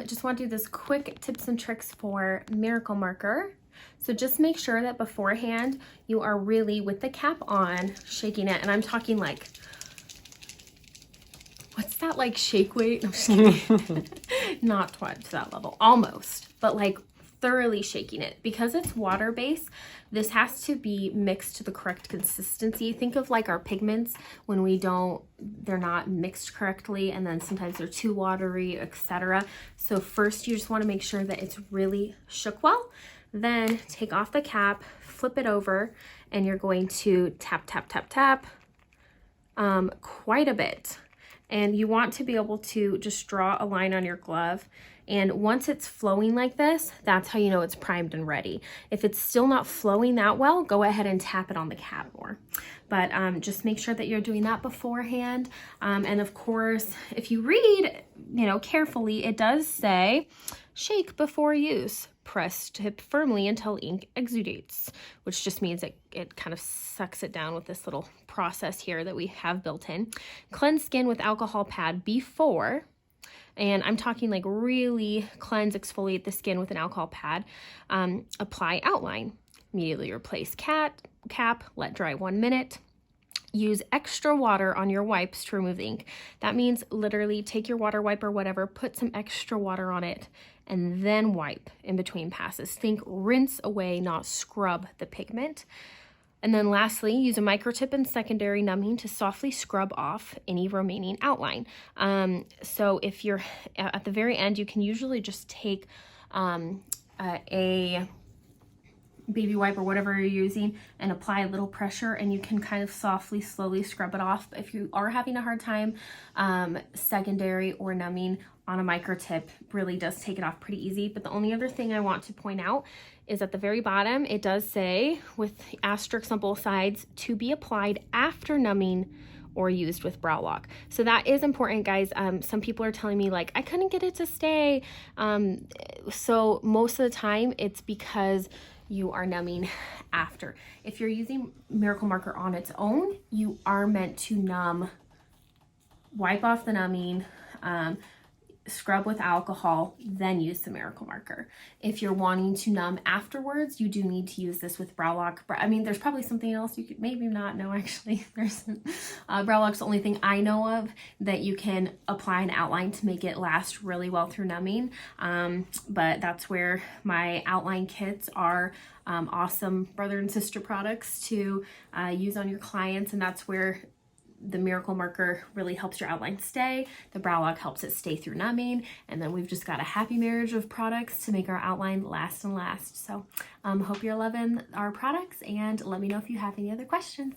Just want to do this quick tips and tricks for Miracle Marker. So just make sure that beforehand you are really, with the cap on, shaking it. And I'm talking like, what's that, like shake weight? I'm just kidding. Not quite to that level, almost, but like thoroughly shaking it. Because it's water based, this has to be mixed to the correct consistency. Think of like our pigments when they're not mixed correctly, and then sometimes they're too watery, etc. So first you just want to make sure that it's really shook well. Then take off the cap, flip it over, and you're going to tap, tap, tap, tap quite a bit. And you want to be able to just draw a line on your glove. And once it's flowing like this, that's how you know it's primed and ready. If it's still not flowing that well, go ahead and tap it on the cap more. But just make sure that you're doing that beforehand. And of course, if you read, carefully, it does say, shake before use. Press tip firmly until ink exudates, which just means it kind of sucks it down with this little process here that we have built in. Cleanse skin with alcohol pad before, and I'm talking like really cleanse, exfoliate the skin with an alcohol pad. Apply outline. Immediately replace cap, let dry 1 minute. Use extra water on your wipes to remove the ink. That means literally take your water wipe or whatever, put some extra water on it, and then wipe in between passes. Think rinse away, not scrub the pigment. And then lastly, use a microtip and secondary numbing to softly scrub off any remaining outline. So if you're at the very end, you can usually just take a baby wipe or whatever you're using and apply a little pressure, and you can kind of softly, slowly scrub it off. But if you are having a hard time, secondary or numbing on a microtip really does take it off pretty easy. But the only other thing I want to point out is at the very bottom, it does say with asterisks on both sides, to be applied after numbing or used with brow lock. So that is important, guys. Some people are telling me like, I couldn't get it to stay. So most of the time it's because you are numbing after. If you're using Miracle Marker on its own, you are meant to numb, wipe off the numbing, scrub with alcohol, then use the Miracle Marker. If you're wanting to numb afterwards, you do need to use this with brow lock. I mean, there's probably something else you could maybe not know, actually. There's brow lock's the only thing I know of that you can apply an outline to make it last really well through numbing. But that's where my outline kits are awesome brother and sister products to use on your clients, and that's where the Miracle Marker really helps your outline stay. The brow lock helps it stay through numbing, and then we've just got a happy marriage of products to make our outline last and last. So hope you're loving our products, and let me know if you have any other questions.